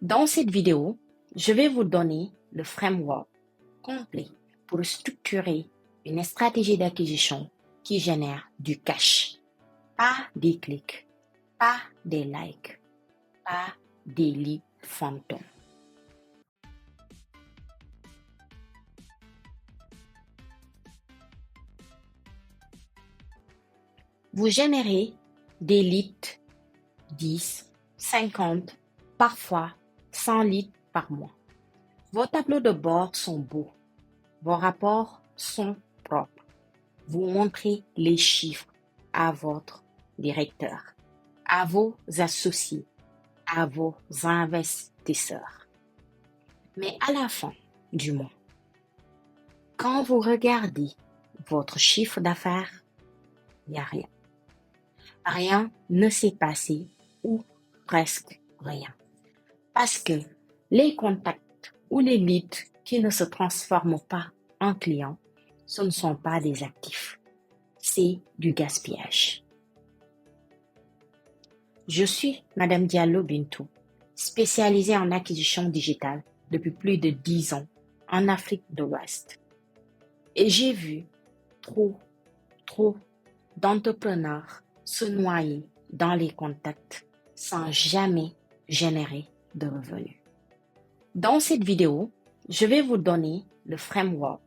Dans cette vidéo, je vais vous donner le framework complet pour structurer une stratégie d'acquisition qui génère du cash. Pas des clics, pas des likes, pas des leads fantômes. Vous générez des leads 10, 50, parfois 100 leads par mois. Vos tableaux de bord sont beaux, vos rapports sont propres. Vous montrez les chiffres à votre directeur, à vos associés, à vos investisseurs. Mais à la fin du mois, quand vous regardez votre chiffre d'affaires, il n'y a rien. Rien ne s'est passé ou presque rien. Parce que les contacts ou les leads qui ne se transforment pas en clients, ce ne sont pas des actifs. C'est du gaspillage. Je suis Madame Diallo Bintou, spécialisée en acquisition digitale depuis plus de 10 ans en Afrique de l'Ouest. Et j'ai vu trop d'entrepreneurs se noyer dans les contacts sans jamais générer de revenus. Dans cette vidéo, je vais vous donner le framework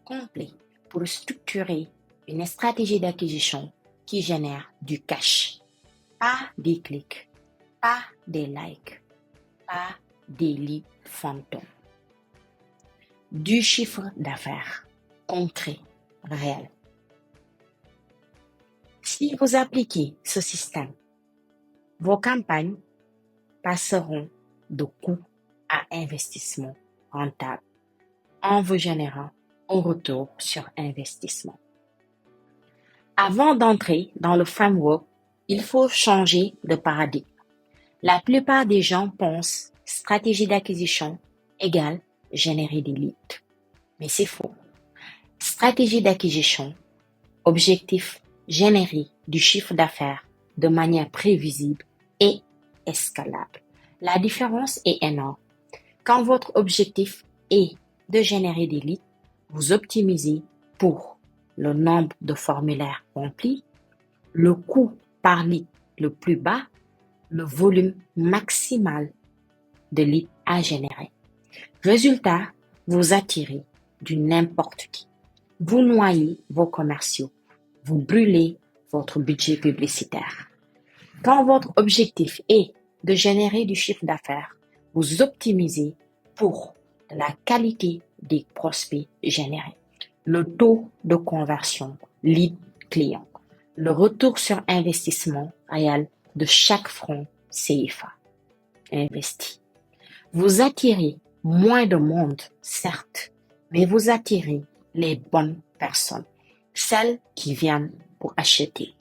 complet pour structurer une stratégie d'acquisition qui génère du cash. Pas des clics, pas des likes, pas des leads fantômes. Du chiffre d'affaires concret, réel. Si vous appliquez ce système, vos campagnes passeront de coût à investissement rentable en vous générant un retour sur investissement. Avant d'entrer dans le framework, il faut changer de paradigme. La plupart des gens pensent stratégie d'acquisition égale générer des leads. Mais c'est faux. Stratégie d'acquisition, objectif générer du chiffre d'affaires de manière prévisible et escalable. La différence est énorme. Quand votre objectif est de générer des leads, vous optimisez pour le nombre de formulaires remplis, le coût par lead le plus bas, le volume maximal de leads à générer. Résultat, vous attirez du n'importe qui. Vous noyez vos commerciaux. Vous brûlez votre budget publicitaire. Quand votre objectif est de générer du chiffre d'affaires, vous optimisez pour la qualité des prospects générés, le taux de conversion lead client, le retour sur investissement réel de chaque franc CFA investi. Vous attirez moins de monde, certes, mais vous attirez les bonnes personnes, celles qui viennent pour acheter.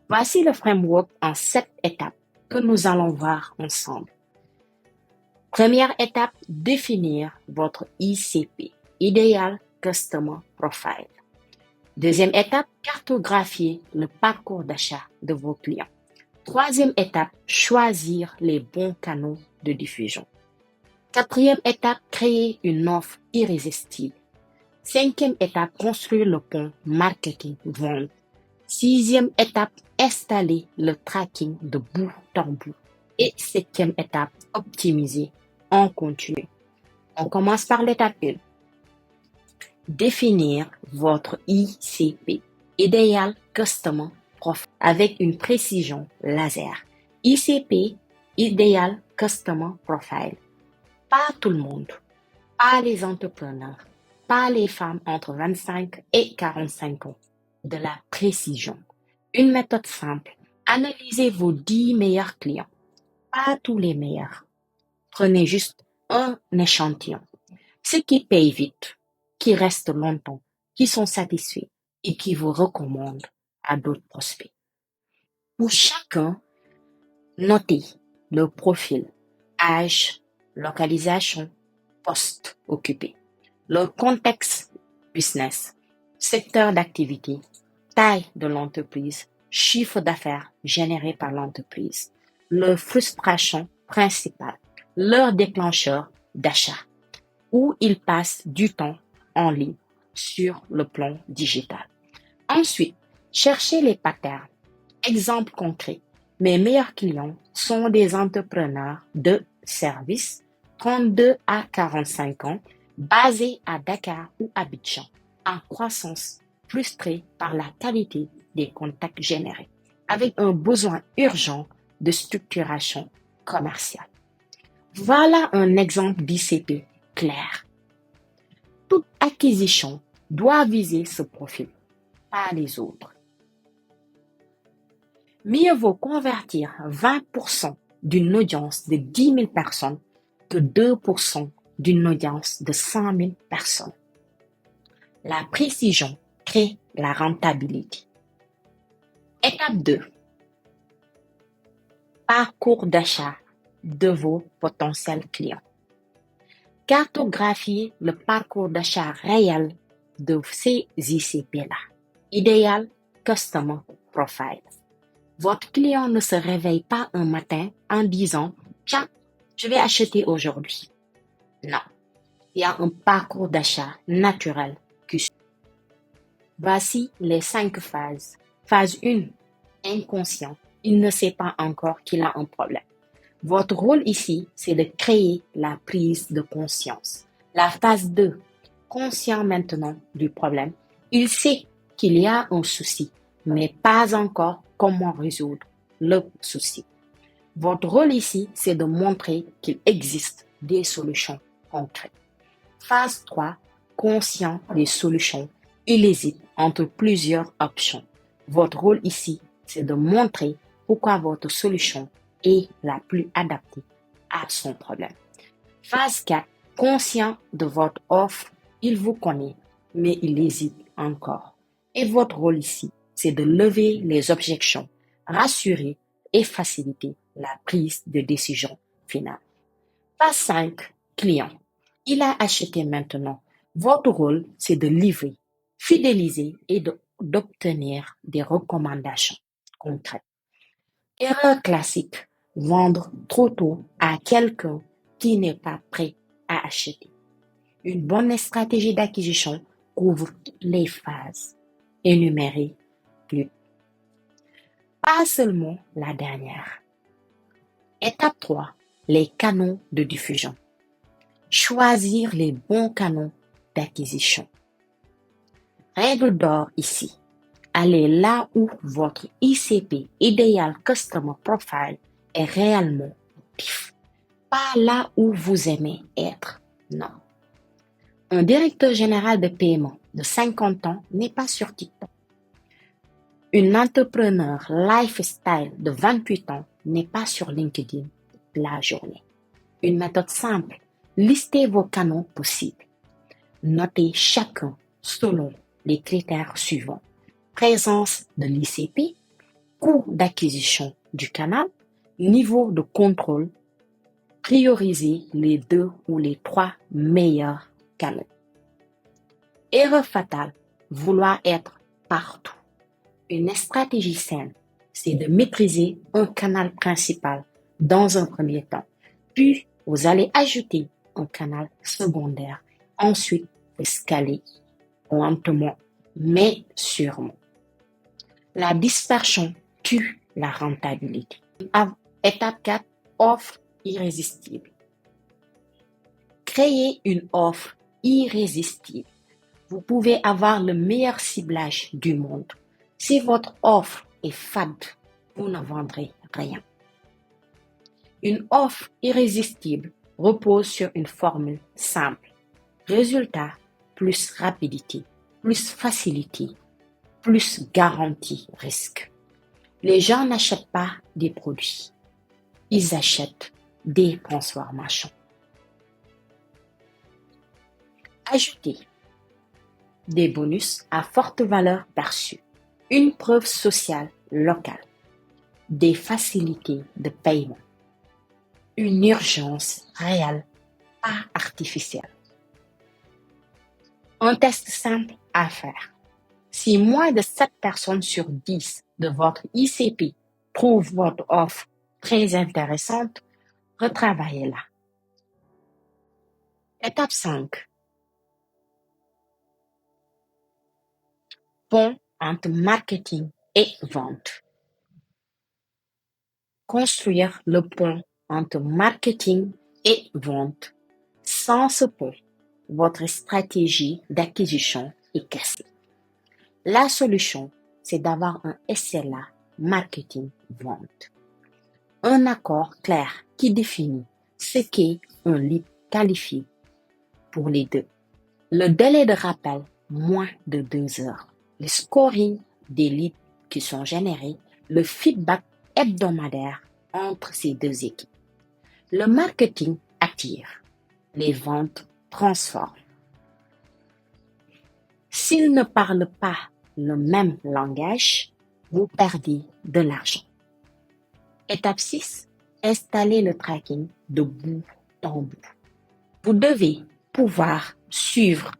Voici le framework en 7 étapes que nous allons voir ensemble. Première étape, définir votre ICP, Ideal Customer Profile. Deuxième étape, cartographier le parcours d'achat de vos clients. Troisième étape, choisir les bons canaux de diffusion. Quatrième étape, créer une offre irrésistible. Cinquième étape, construire le pont marketing-vente. Sixième étape, installer le tracking de bout en bout. Et septième étape, optimiser en continu. On commence par l'étape 1. Définir votre ICP, Ideal Customer Profile, avec une précision laser. ICP, Ideal Customer Profile. Pas tout le monde, pas les entrepreneurs, pas les femmes entre 25 et 45 ans. De la précision. Une méthode simple. Analysez vos 10 meilleurs clients. Pas tous les meilleurs. Prenez juste un échantillon. Ceux qui payent vite, qui restent longtemps, qui sont satisfaits et qui vous recommandent à d'autres prospects. Pour chacun, notez le profil, âge, localisation, poste occupé, le contexte business, secteur d'activité, taille de l'entreprise, chiffre d'affaires généré par l'entreprise, le frustration principale, leur déclencheur d'achat ou ils passent du temps en ligne sur le plan digital. Ensuite, cherchez les patterns. Exemple concret. Mes meilleurs clients sont des entrepreneurs de services 32 à 45 ans basés à Dakar ou Abidjan en croissance frustrés par la qualité des contacts générés avec un besoin urgent de structuration commerciale. Voilà un exemple d'ICP clair. Toute acquisition doit viser ce profil, pas les autres. Mieux vaut convertir 20% d'une audience de 10 000 personnes que 2% d'une audience de 100 000 personnes. La précision crée la rentabilité. Étape 2. Parcours d'achat de vos potentiels clients. Cartographiez le parcours d'achat réel de ces ICP-là. Idéal Customer Profile. Votre client ne se réveille pas un matin en disant « Tiens, je vais acheter aujourd'hui ». Non, il y a un parcours d'achat naturel qui suit. Voici les 5 phases. Phase 1, inconscient. Il ne sait pas encore qu'il a un problème. Votre rôle ici, c'est de créer la prise de conscience. La phase 2, conscient maintenant du problème. Il sait qu'il y a un souci, mais pas encore comment résoudre le souci. Votre rôle ici, c'est de montrer qu'il existe des solutions concrètes. Phase 3, conscient des solutions. Il hésite entre plusieurs options. Votre rôle ici, c'est de montrer pourquoi votre solution est la plus adaptée à son problème. Phase 4, conscient de votre offre. Il vous connaît, mais il hésite encore. Et votre rôle ici, c'est de lever les objections, rassurer et faciliter la prise de décision finale. Phase 5, client. Il a acheté maintenant. Votre rôle, c'est de livrer, fidéliser et d'obtenir des recommandations concrètes. Erreur classique, vendre trop tôt à quelqu'un qui n'est pas prêt à acheter. Une bonne stratégie d'acquisition couvre toutes les phases. Énumérez plus. Pas seulement la dernière. Étape 3, les canaux de diffusion. Choisir les bons canaux d'acquisition. Règle d'or ici. Allez là où votre ICP, Ideal Customer Profile, est réellement actif. Pas là où vous aimez être. Non. Un directeur général de paiement de 50 ans n'est pas sur TikTok. Une entrepreneur lifestyle de 28 ans n'est pas sur LinkedIn la journée. Une méthode simple. Listez vos canaux possibles. Notez chacun selon les critères suivants. Présence de l'ICP, coût d'acquisition du canal, niveau de contrôle, priorisez les 2 ou les 3 meilleurs canaux. Erreur fatale, vouloir être partout. Une stratégie saine, c'est de maîtriser un canal principal dans un premier temps. Puis, vous allez ajouter un canal secondaire. Ensuite, escaler lentement, mais sûrement. La dispersion tue la rentabilité. Étape 4, offre irrésistible. Créez une offre irrésistible. Vous pouvez avoir le meilleur ciblage du monde. Si votre offre est fade, vous ne vendrez rien. Une offre irrésistible repose sur une formule simple. Résultat plus rapidité, plus facilité, plus garantie risque. Les gens n'achètent pas des produits, ils achètent des transformations. Ajoutez des bonus à forte valeur perçue, une preuve sociale locale, des facilités de paiement, une urgence réelle, pas artificielle. Un test simple à faire. Si moins de 7 personnes sur 10 de votre ICP trouvent votre offre très intéressante, retravaillez-la. Étape 5. Pont entre marketing et vente. Construire le pont entre marketing et vente. Sans ce pont, votre stratégie d'acquisition est cassée. La solution, c'est d'avoir un SLA marketing-vente. Un accord clair qui définit ce qu'est un lead qualifié pour les deux. Le délai de rappel, moins de 2 heures. Le scoring des leads qui sont générés. Le feedback hebdomadaire entre ces deux équipes. Le marketing attire. Les ventes transforment. S'ils ne parlent pas le même langage, vous perdez de l'argent. Étape 6. Installez le tracking de bout en bout. Vous devez pouvoir suivre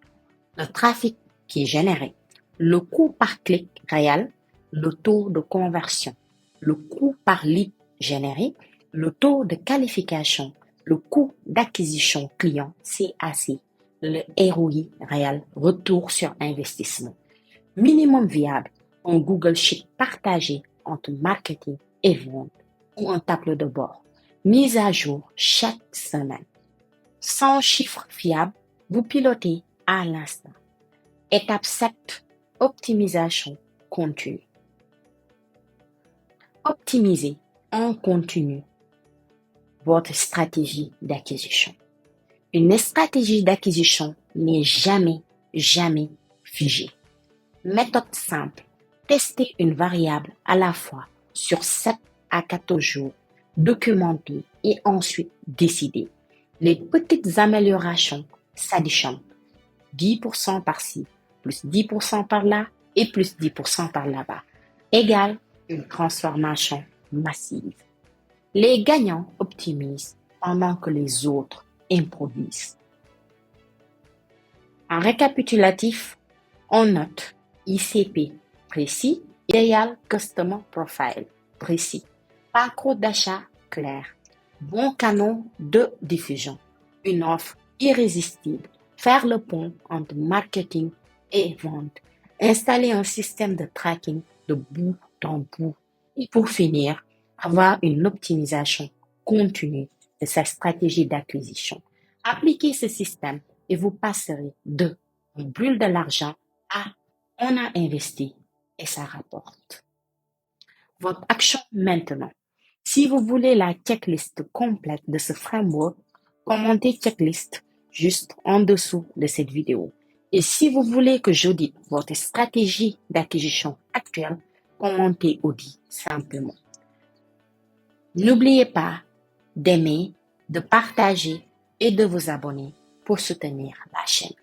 le trafic qui est généré, le coût par clic réel, le taux de conversion, le coût par lead généré, le taux de qualification, le coût d'acquisition client CAC, le ROI réel, retour sur investissement. Minimum viable, un Google Sheet partagé entre marketing et vente ou un tableau de bord, mise à jour chaque semaine. Sans chiffre fiable, vous pilotez à l'instant. Étape 7. Optimisation continue. Optimisez en continu votre stratégie d'acquisition. Une stratégie d'acquisition n'est jamais figée. Méthode simple. Testez une variable à la fois sur 7 à 14 jours. Documentez et ensuite décidez. Les petites améliorations s'additionnent. 10% par-ci, plus 10% par-là et plus 10% par là-bas, égale une transformation massive. Les gagnants optimisent pendant que les autres improvisent. En récapitulatif, on note ICP précis égale Customer Profile précis, parcours d'achat clair, bon canal de diffusion, une offre irrésistible, faire le pont entre marketing et vente, installer un système de tracking de bout en bout et pour finir, avoir une optimisation continue de sa stratégie d'acquisition. Appliquez ce système et vous passerez de on brûle de l'argent à on a investi et ça rapporte. Votre action maintenant. Si vous voulez la checklist complète de ce framework, commentez checklist juste en dessous de cette vidéo. Et si vous voulez que j'audite votre stratégie d'acquisition actuelle, commentez audit simplement. N'oubliez pas d'aimer, de partager et de vous abonner pour soutenir la chaîne.